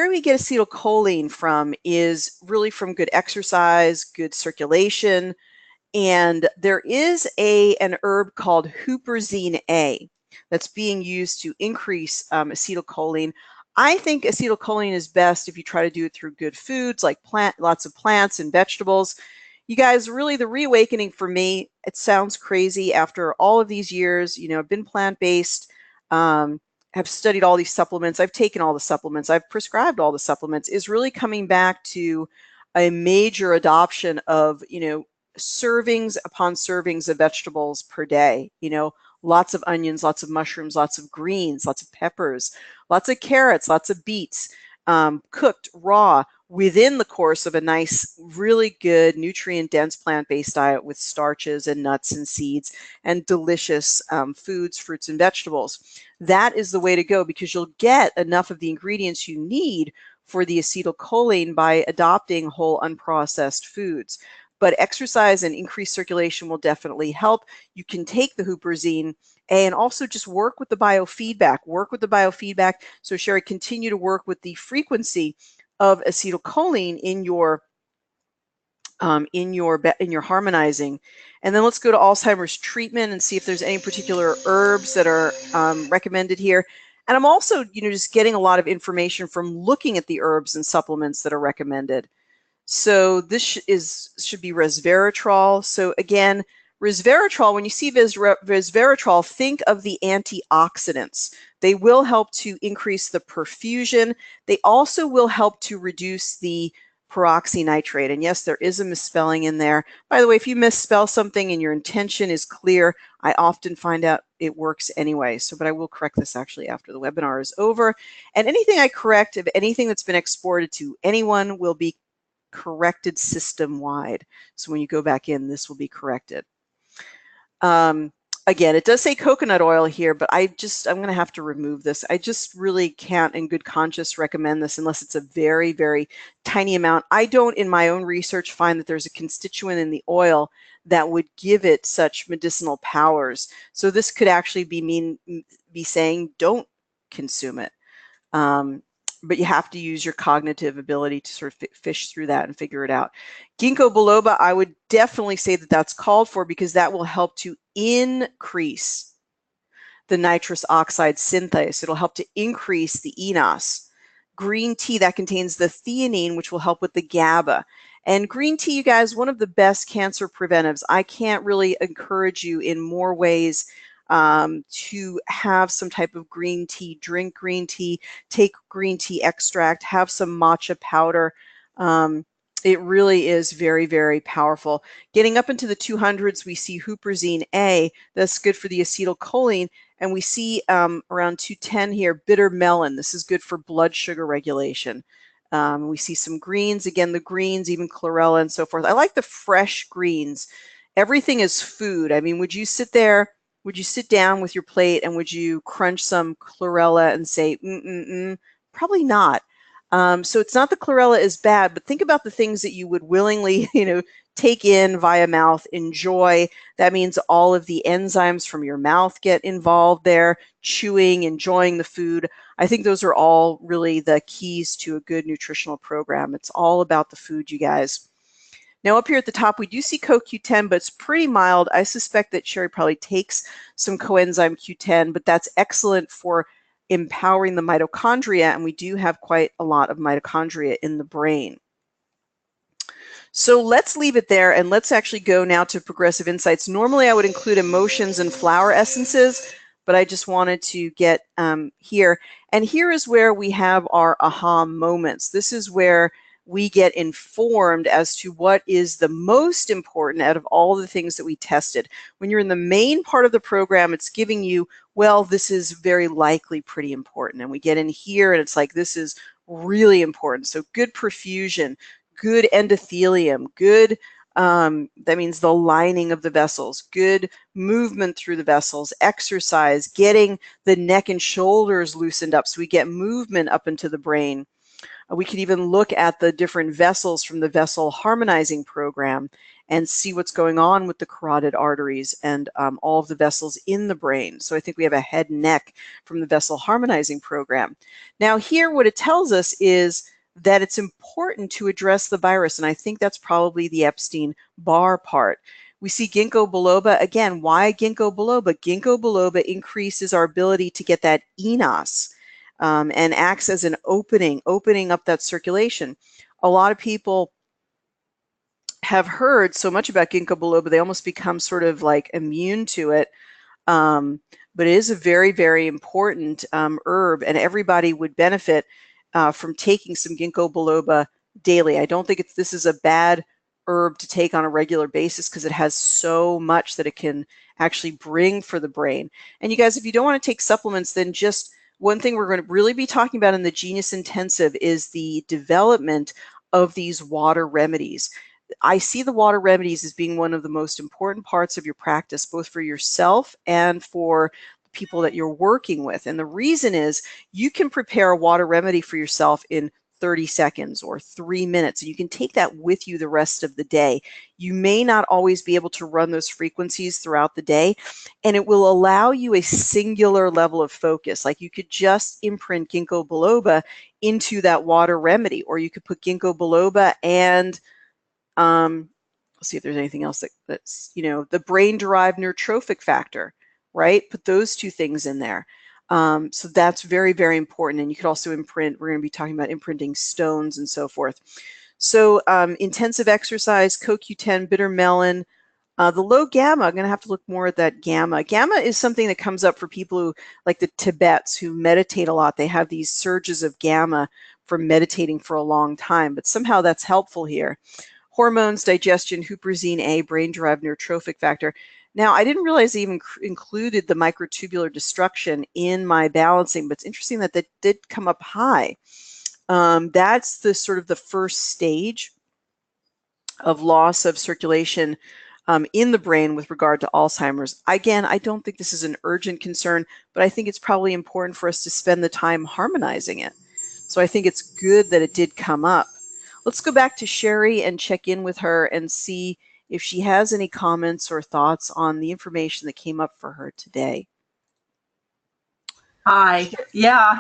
we get acetylcholine from is really from good exercise, good circulation, and there is an herb called huperzine A that's being used to increase acetylcholine. I think acetylcholine is best if you try to do it through good foods like lots of plants and vegetables. You guys, really the reawakening for me, it sounds crazy after all of these years, you know, I've been plant-based, have studied all these supplements, I've taken all the supplements, I've prescribed all the supplements, is really coming back to a major adoption of, you know, servings upon servings of vegetables per day, you know, lots of onions, lots of mushrooms, lots of greens, lots of peppers, lots of carrots, lots of beets, cooked raw within the course of a nice, really good nutrient-dense plant-based diet with starches and nuts and seeds and delicious foods, fruits, and vegetables. That is the way to go, because you'll get enough of the ingredients you need for the acetylcholine by adopting whole unprocessed foods. But exercise and increased circulation will definitely help. You can take the huperzine and also just work with the biofeedback. So Sherry, continue to work with the frequency of acetylcholine in your in your harmonizing. And then let's go to Alzheimer's treatment and see if there's any particular herbs that are recommended here. And I'm also, just getting a lot of information from looking at the herbs and supplements that are recommended. So this should be resveratrol. So again, resveratrol, when you see resveratrol, think of the antioxidants. They will help to increase the perfusion. They also will help to reduce the peroxynitrate. And yes, there is a misspelling in there. By the way, if you misspell something and your intention is clear, I often find out it works anyway. But I will correct this actually after the webinar is over. And anything I correct, if anything that's been exported to anyone, will be corrected system-wide. So when you go back in, this will be corrected. Again, it does say coconut oil here, but I'm going to have to remove this. I just really can't in good conscience recommend this unless it's a very, very tiny amount. I don't, in my own research, find that there's a constituent in the oil that would give it such medicinal powers. So this could actually be saying don't consume it. But you have to use your cognitive ability to sort of fish through that and figure it out. Ginkgo biloba, I would definitely say that that's called for because that will help to increase the nitrous oxide synthase. It'll help to increase the enos. Green tea, that contains the theanine, which will help with the GABA. And green tea, you guys, one of the best cancer preventives. I can't really encourage you in more ways to have some type of green tea, drink green tea, take green tea extract, have some matcha powder. It really is very, very powerful. Getting up into the 200s, we see huperzine A. That's good for the acetylcholine. And we see around 210 here, bitter melon. This is good for blood sugar regulation. We see some greens, again, the greens, even chlorella and so forth. I like the fresh greens. Everything is food. I mean, would you sit down with your plate and would you crunch some chlorella and say, Probably not. So it's not the chlorella is bad, but think about the things that you would willingly, take in via mouth, enjoy. That means all of the enzymes from your mouth get involved there, chewing, enjoying the food. I think those are all really the keys to a good nutritional program. It's all about the food, you guys. Now up here at the top, we do see CoQ10, but it's pretty mild. I suspect that Sherry probably takes some coenzyme Q10, but that's excellent for empowering the mitochondria, and we do have quite a lot of mitochondria in the brain. So let's leave it there, and let's actually go now to progressive insights. Normally I would include emotions and flower essences, but I just wanted to get here. And here is where we have our aha moments. This is where we get informed as to what is the most important out of all the things that we tested. When you're in the main part of the program, it's giving you, well, this is very likely pretty important. And we get in here and it's like, this is really important. So good perfusion, good endothelium, good, that means the lining of the vessels, good movement through the vessels, exercise, getting the neck and shoulders loosened up so we get movement up into the brain. We could even look at the different vessels from the vessel harmonizing program and see what's going on with the carotid arteries and all of the vessels in the brain. So I think we have a head and neck from the vessel harmonizing program. Now here, what it tells us is that it's important to address the virus. And I think that's probably the Epstein-Barr part. We see ginkgo biloba. Again, why ginkgo biloba? Ginkgo biloba increases our ability to get that enos. And acts as an opening up that circulation. A lot of people have heard so much about ginkgo biloba, they almost become sort of like immune to it. But it is a very, very important herb, and everybody would benefit from taking some ginkgo biloba daily. I don't think this is a bad herb to take on a regular basis because it has so much that it can actually bring for the brain. And you guys, if you don't want to take supplements, then just one thing we're going to really be talking about in the Genius Intensive is the development of these water remedies. I see the water remedies as being one of the most important parts of your practice, both for yourself and for the people that you're working with. And the reason is you can prepare a water remedy for yourself in 30 seconds or 3 minutes, and you can take that with you the rest of the day. You may not always be able to run those frequencies throughout the day, and it will allow you a singular level of focus. Like you could just imprint ginkgo biloba into that water remedy, or you could put ginkgo biloba and Let's see if there's anything else that's, you know, the brain-derived neurotrophic factor, right? Put those two things in there. So that's very, very important. And you could also imprint, we're going to be talking about imprinting stones and so forth. So intensive exercise, CoQ10, bitter melon, the low gamma, I'm going to have to look more at that gamma. Gamma is something that comes up for people who, like the Tibets, who meditate a lot. They have these surges of gamma from meditating for a long time, but somehow that's helpful here. Hormones, digestion, huperzine A, brain-derived neurotrophic factor. Now, I didn't realize they even included the microtubular destruction in my balancing, but it's interesting that that did come up high. That's the sort of the first stage of loss of circulation in the brain with regard to Alzheimer's. Again, I don't think this is an urgent concern, but I think it's probably important for us to spend the time harmonizing it. So I think it's good that it did come up. Let's go back to Sherry and check in with her and see if she has any comments or thoughts on the information that came up for her today. Hi. Yeah,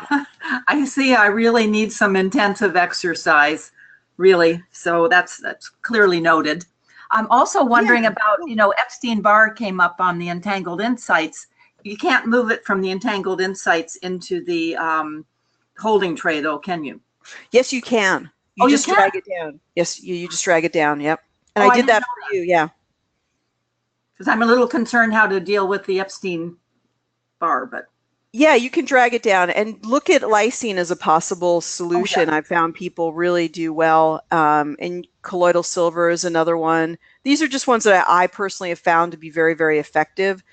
I see. I really need some intensive exercise, really. So that's clearly noted. I'm also wondering about, you know, Epstein-Barr came up on the Entangled Insights. You can't move it from the Entangled Insights into the holding tray, though, can you? Yes, you can. You just drag it down. Yes, you just drag it down. Yep. And I did that for you. Yeah. Because I'm a little concerned how to deal with the Epstein-Barr, but. Yeah, you can drag it down and look at lysine as a possible solution. Oh, yeah. I've found people really do well. And colloidal silver is another one. These are just ones that I personally have found to be very, very effective.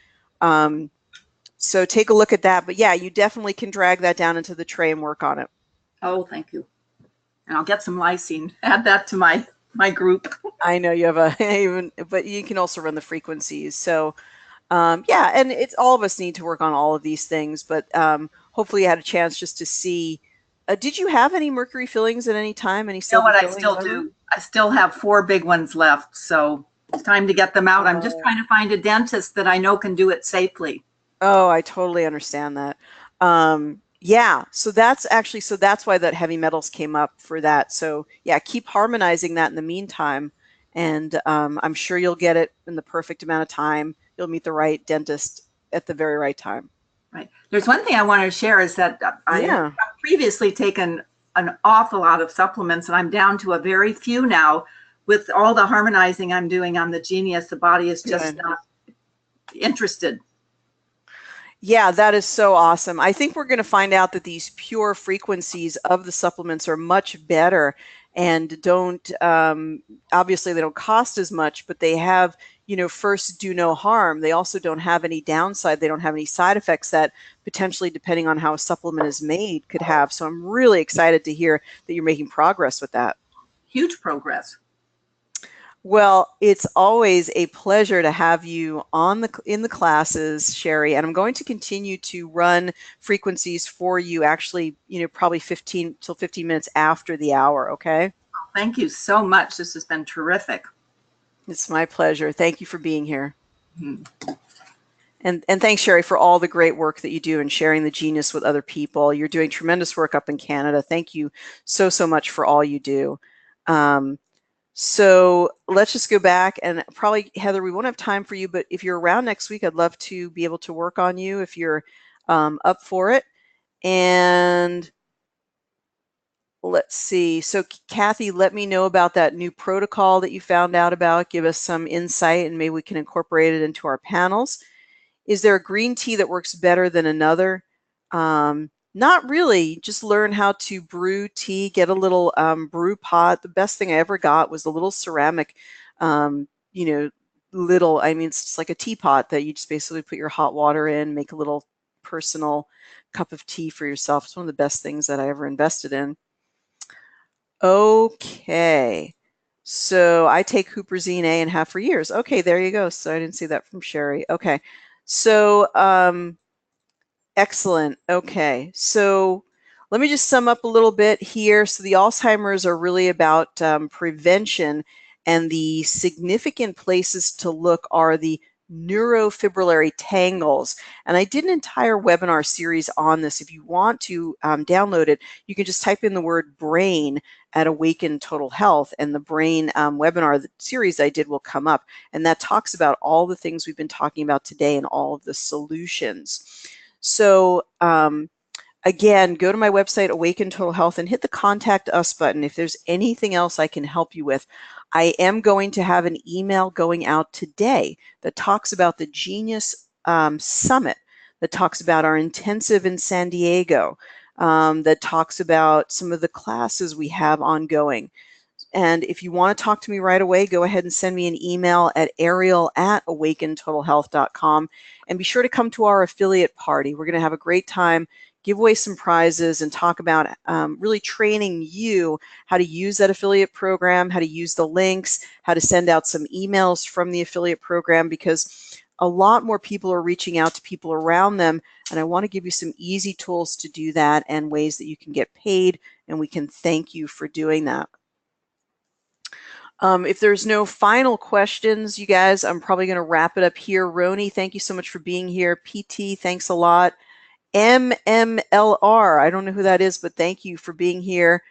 So take a look at that. But yeah, you definitely can drag that down into the tray and work on it. Oh, thank you. And I'll get some lysine. Add that to my group. I know you have but you can also run the frequencies. So yeah, and it's all of us need to work on all of these things, but hopefully you had a chance just to see. Did you have any mercury fillings at any time? Any silver fillings? You know what I still do? I still have 4 big ones left, so it's time to get them out. I'm just trying to find a dentist that I know can do it safely. Oh, I totally understand that. Yeah, so that's actually, so that's why that heavy metals came up for that. So yeah, keep harmonizing that in the meantime, and I'm sure you'll get it in the perfect amount of time. You'll meet the right dentist at the very right time. Right. There's one thing I wanted to share is that I have previously taken an awful lot of supplements, and I'm down to a very few now. With all the harmonizing I'm doing on the Genius, the body is just not interested. Yeah, that is so awesome. I think we're going to find out that these pure frequencies of the supplements are much better and don't, obviously they don't cost as much, but they have, you know, first, do no harm. They also don't have any downside. They don't have any side effects that potentially, depending on how a supplement is made, could have. So I'm really excited to hear that you're making progress with that. Huge progress. Well, it's always a pleasure to have you on in the classes, Sherry, and I'm going to continue to run frequencies for you, actually, you know, probably 15 minutes after the hour, okay? Thank you so much. This has been terrific. It's my pleasure. Thank you for being here. Mm-hmm. And thanks, Sherry, for all the great work that you do and sharing the Genius with other people. You're doing tremendous work up in Canada. Thank you so, so much for all you do. So let's just go back, and probably, Heather, we won't have time for you, but if you're around next week, I'd love to be able to work on you if you're up for it. And let's see. So Kathy, let me know about that new protocol that you found out about. Give us some insight, and maybe we can incorporate it into our panels. Is there a green tea that works better than another? Not really. Just learn how to brew tea, get a little brew pot. The best thing I ever got was a little ceramic, you know, little, I mean, it's just like a teapot that you just basically put your hot water in, make a little personal cup of tea for yourself. It's one of the best things that I ever invested in. Okay. So I take huperzine A and have for years. Okay, there you go. So I didn't see that from Sherry. Okay. So, excellent. Okay, so let me just sum up a little bit here. So the Alzheimer's are really about prevention, and the significant places to look are the neurofibrillary tangles. And I did an entire webinar series on this. If you want to download it, you can just type in the word brain at Awaken Total Health, and the brain webinar, the series I did, will come up. And that talks about all the things we've been talking about today and all of the solutions. So again, go to my website, Awaken Total Health, and hit the Contact Us button if there's anything else I can help you with. I am going to have an email going out today that talks about the Genius Summit, that talks about our intensive in San Diego, that talks about some of the classes we have ongoing. And if you want to talk to me right away, go ahead and send me an email at ariel@awakentotalhealth.com, and be sure to come to our affiliate party. We're going to have a great time, give away some prizes, and talk about really training you how to use that affiliate program, how to use the links, how to send out some emails from the affiliate program, because a lot more people are reaching out to people around them, and I want to give you some easy tools to do that and ways that you can get paid, and we can thank you for doing that. If there's no final questions, you guys, I'm probably going to wrap it up here. Roni, thank you so much for being here. PT, thanks a lot. MMLR, I don't know who that is, but thank you for being here.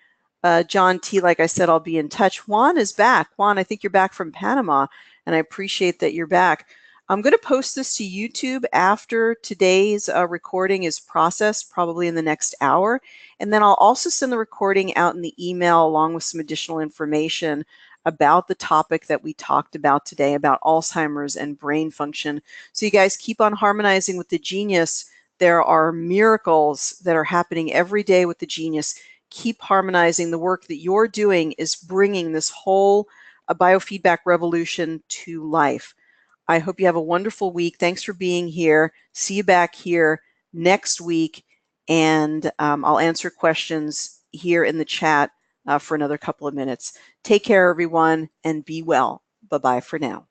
John T, like I said, I'll be in touch. Juan is back. Juan, I think you're back from Panama, and I appreciate that you're back. I'm going to post this to YouTube after today's recording is processed, probably in the next hour. And then I'll also send the recording out in the email along with some additional information about the topic that we talked about today, about Alzheimer's and brain function. So you guys keep on harmonizing with the Genius. There are miracles that are happening every day with the Genius. Keep harmonizing. The work that you're doing is bringing this whole biofeedback revolution to life. I hope you have a wonderful week. Thanks for being here. See you back here next week, and I'll answer questions here in the chat for another couple of minutes. Take care, everyone, and be well. Bye-bye for now.